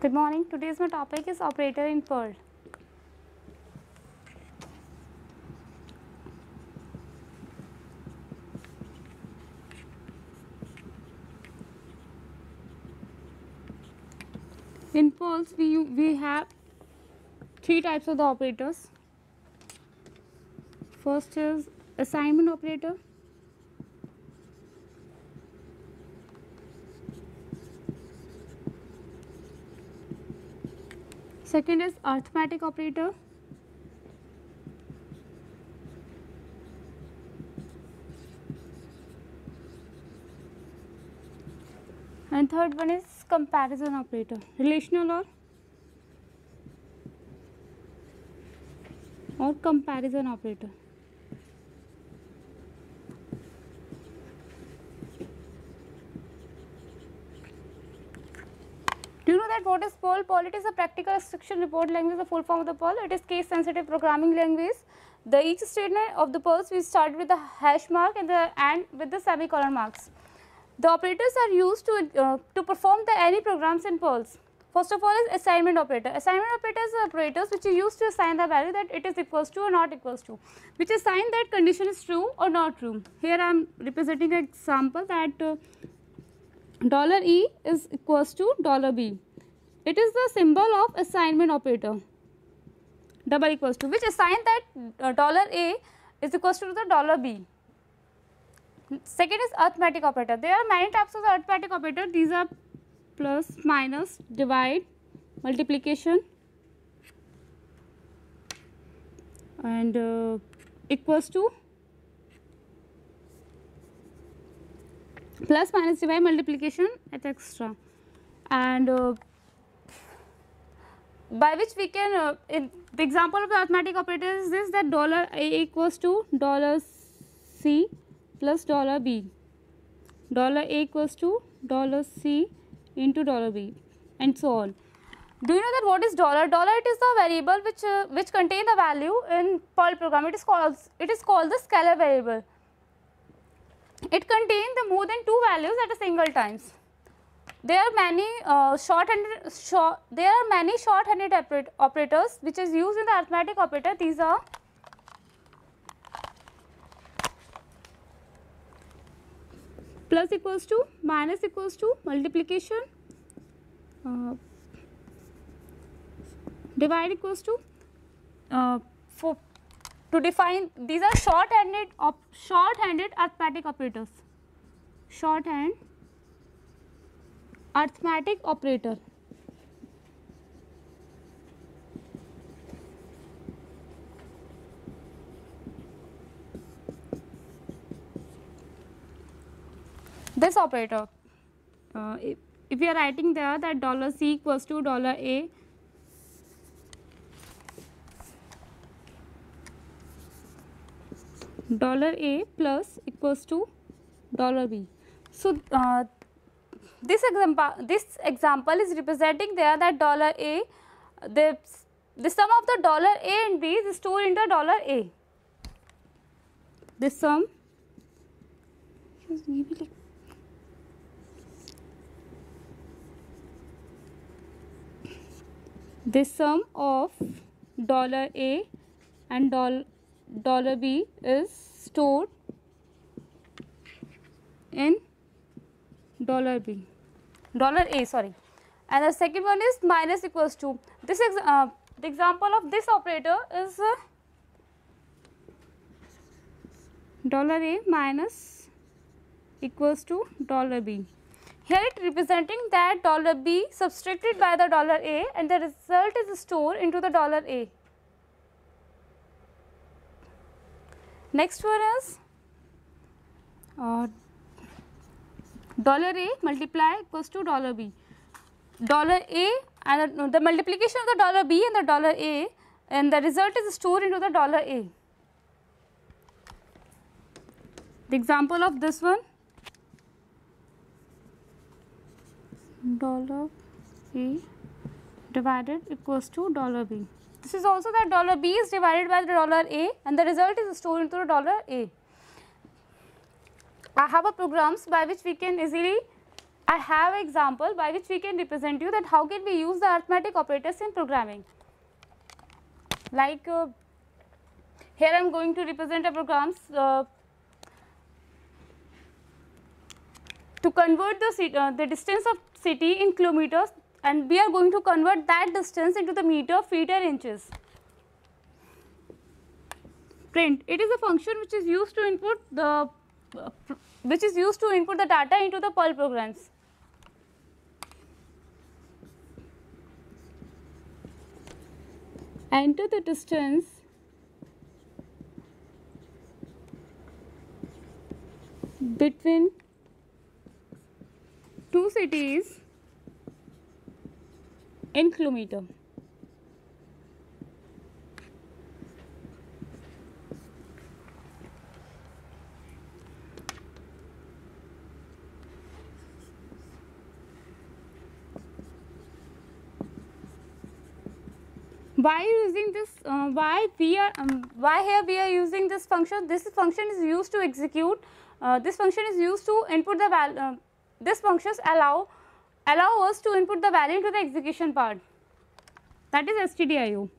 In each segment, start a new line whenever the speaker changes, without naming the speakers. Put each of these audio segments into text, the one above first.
Good morning. Today's my topic is operator in Perl. In Perl, we have three types of the operators. First is assignment operator. Second is arithmetic operator. And third one is comparison operator, relational or comparison operator. Do you know that what is Perl? Perl, it is a practical instruction report language, the full form of the Perl. It is case sensitive programming language. The each statement of the Perls we start with the hash mark and with the semicolon marks. The operators are used to perform any programs in Perls. First of all is assignment operator. Assignment operators are operators which are used to assign the value that it is equals to or not equals to, which assign that condition is true or not true. Here I am representing an example that $E is equals to $B. It is the symbol of assignment operator, double equals to, which assign that $A is equals to the $B. Second is arithmetic operator. There are many types of arithmetic operator. These are plus, minus, divide, multiplication, and equals to, plus, minus, divide, multiplication, etc. And by which we can, the example of the arithmetic operator is this, that $A equals to $C plus $B, $A equals to $C into $B, and so on. Do you know that what is dollar? Dollar, it is the variable which contain the value in Perl program. It is called the scalar variable. It contains the more than two values at a single times. There are many short-handed operators which is used in the arithmetic operator. These are plus equals to, minus equals to, multiplication, divide equals to, to define, these are short-handed arithmetic operators. Shorthand arithmetic operator. This operator, if we are writing there that $C equals to $A, $A plus equals to $B. So this example is representing there that $A, the sum of the $A and B is stored into $A. This sum, this sum of $A and $B is stored in $A, sorry. And the second one is minus equals to. This the example of this operator is $A minus equals to $B. Here it representing that $B subtracted by the $A and the result is stored into the $A. Next one is $A multiply equals to $B. $A and the multiplication of the $B and the $A, and the result is stored into the $A. The example of this one, $A divided equals to $B. This is also that $B is divided by the $A and the result is stored into the $A. I have a programs by which we can easily I have an example by which we can represent you that how can we use the arithmetic operators in programming. Like here I am going to represent a programs to convert the distance of city in kilometers, and we are going to convert that distance into the meter, feet and inches. Print, it is a function which is used to input the data into the Perl programs. Enter the distance between two cities in kilometer. Why using this? Why here we are using this function? This function is used to execute. This function is used to input the value. This functions allow us to input the value into the execution part. That is stdio.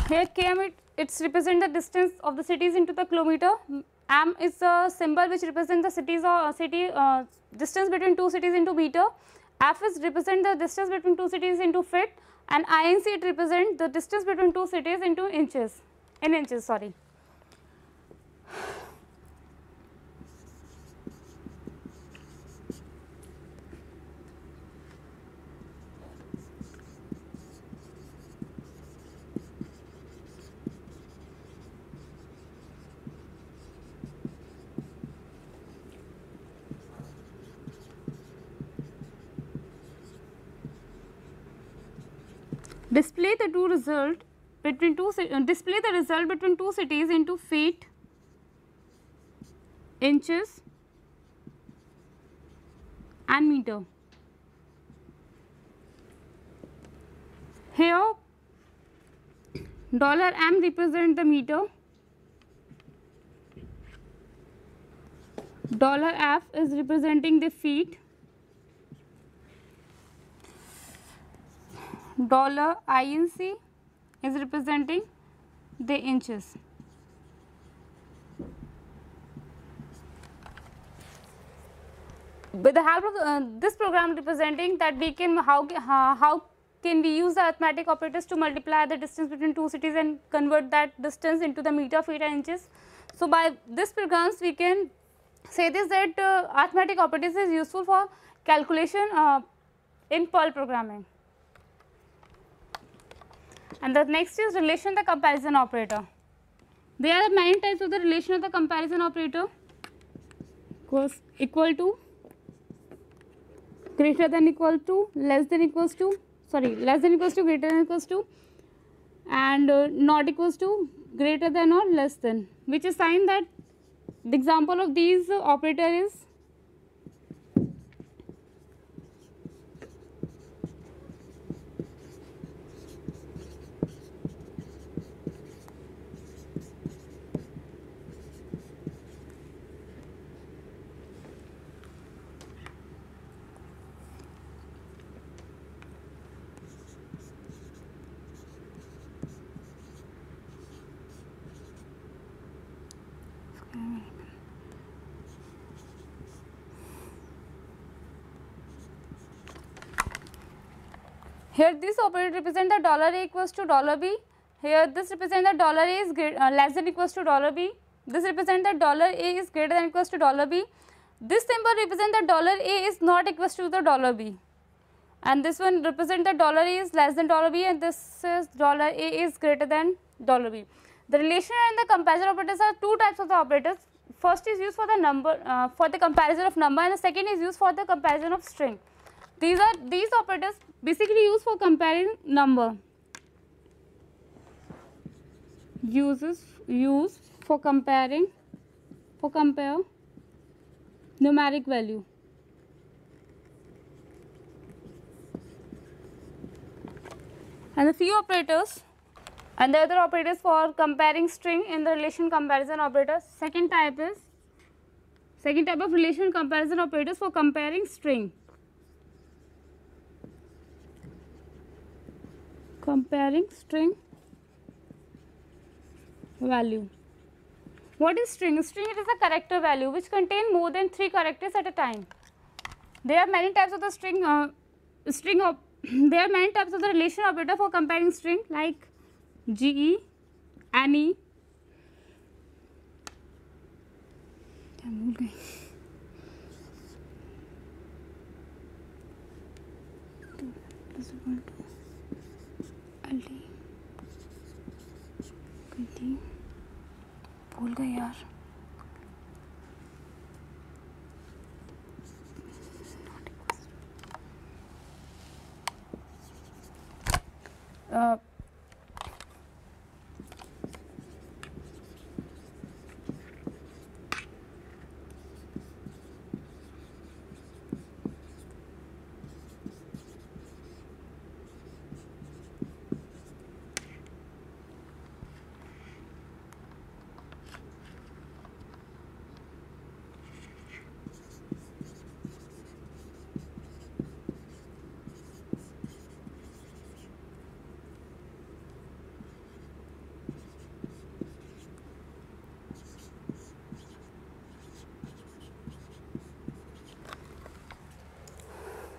Here km it's represent the distance of the cities into the kilometer. M is a symbol which represents the cities or distance between two cities into meter. F is represent the distance between two cities into feet, and INC it represent the distance between two cities into inches, in inches, sorry. Display the result between two cities into feet, inches and meter. Here $M represent the meter, $F is representing the feet, $INC is representing the inches. With the help of this program representing that we can how can we use the arithmetic operators to multiply the distance between two cities and convert that distance into the meter, feet and inches. So by this programs we can say this that arithmetic operators is useful for calculation in Perl programming. And the next is relation the comparison operator. There are many types of the relation of the comparison operator. Equal to, greater than equal to, less than equals to, less than equals to, greater than equals to, and not equals to, greater than or less than, which is sign that the example of these operator is here this operator represents the $A equals to $B. Here this represents that $A is less than equals to $B. This represents that $A is greater than equals to $B. This symbol represents that $A is not equals to the $B. and this one represent that dollar A is less than dollar B, and this is dollar A is greater than dollar B. The relation and the comparison operators are two types of the operators. First is used for the number, for the comparison of number, and the second is used for the comparison of string. These operators basically used for comparing number. Used for compare numeric value. And the few operators and the other operators for comparing string in the relation comparison operators. Second type of relation comparison operators for comparing string. Comparing string value. What is string? String, it is a character value which contain more than 3 characters at a time. There are many types of the there are many types of the relation operator for comparing string, like GE, ANY, भूल गए यार.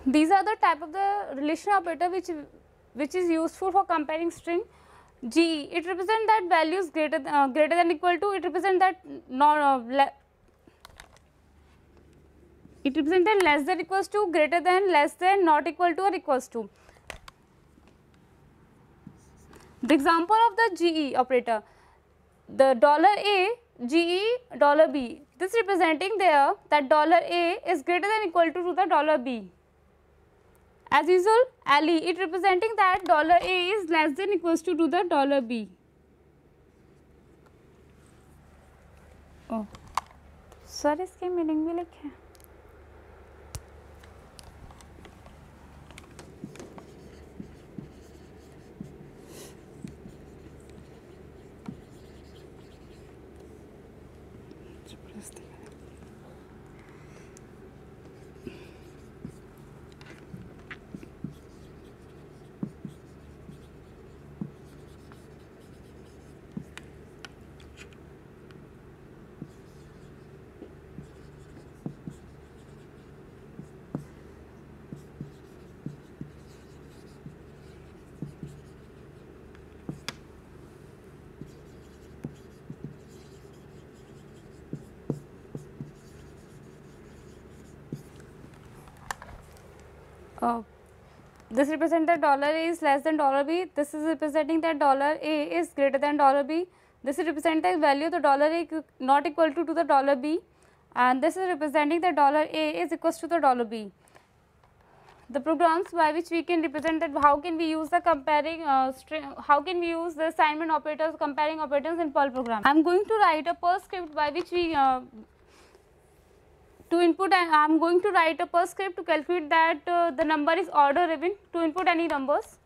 These are the type of the relation operator which is useful for comparing string. GE, it represents that values greater than equal to, it represents that it represents that less than equals to, greater than, less than, not equal to or equals to. The example of the GE operator, the $A, GE, $B, this representing there that $A is greater than equal to the $B. As usual, LE, it representing that $A is less than equals to the $B. Oh, sir इसके meaning भी लिखे. This represents that $A is less than $B. This is representing that $A is greater than $B. This is representing the value of the $A not equal to the $B, and this is representing that $A is equals to the $B. The programs by which we can represent that, how can we use the comparing how can we use the assignment operators, comparing operators in Perl program. I am going to write a Perl script by which we to input, I am going to write a Perl script to calculate that the number is order even, to input any numbers.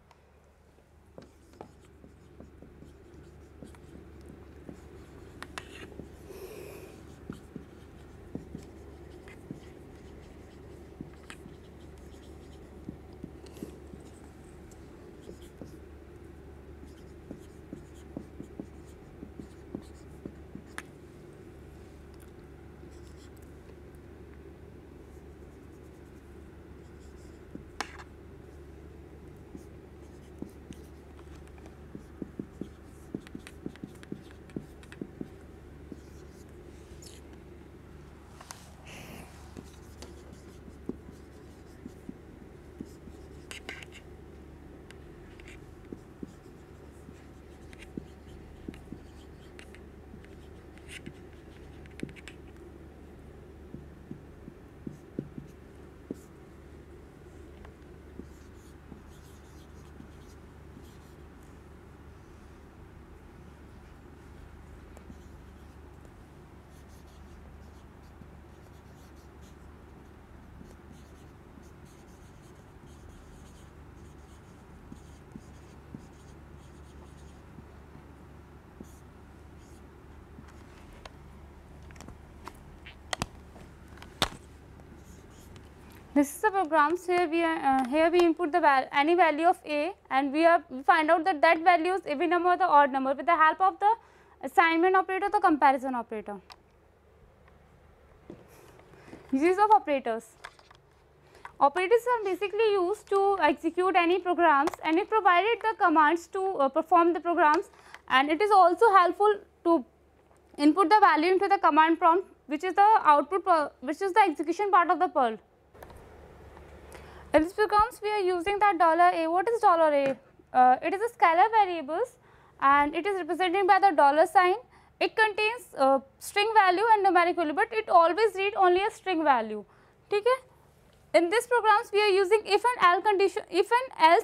This is the programs. Here we input the any value of a, and we find out that that value is even number or the odd number with the help of the assignment operator, the comparison operator. Uses of operators. Operators are basically used to execute any programs, and it provided the commands to perform the programs, and it is also helpful to input the value into the command prompt, which is the output, which is the execution part of the Perl. In this programs we are using that $a. What is $a? It is a scalar variables, and it is represented by the $sign. It contains string value and numeric value, but it always read only a string value. Okay? In this programs we are using if and else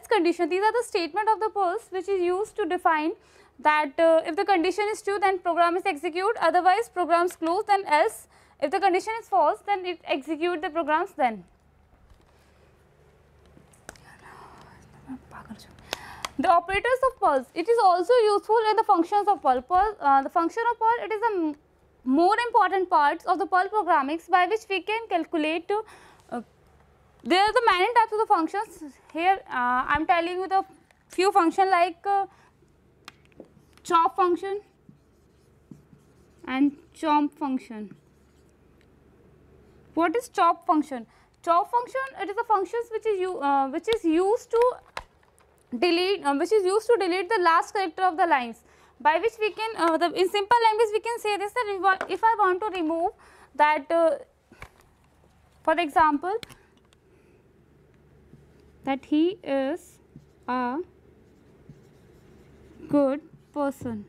condition. These are the statement of the Perls which is used to define that if the condition is true, then program is execute, otherwise programs close, then else if the condition is false, then it execute the programs then. The operators of Perl, it is also useful in the functions of Perl. The function of Perl, it is a more important parts of the Perl programming by which we can calculate. There are the many types of the functions. Here I am telling you the few functions like chop function and chomp function. What is chop function? Chop function, it is a function which is used to delete the last character of the lines, by which we can in simple language we can say this, that if I want to remove that for example that he is a good person.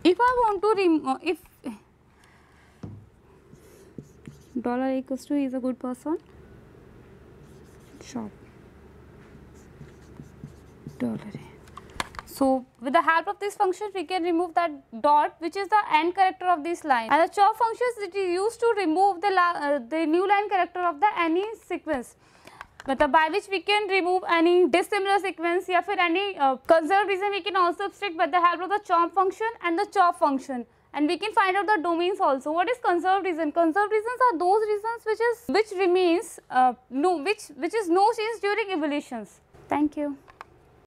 If I want to remove, if $a equals to he is a good person, shop $a. So with the help of this function we can remove that dot, which is the end character of this line, and the chop functions, it is used to remove the new line character of the any sequence, but by which we can remove any dissimilar sequence, or any conserved region we can also abstract by the help of the chomp function and the chop function. And we can find out the domains also. What is conserved region? Conserved regions are those regions which remains which is no change during evolutions. Thank you.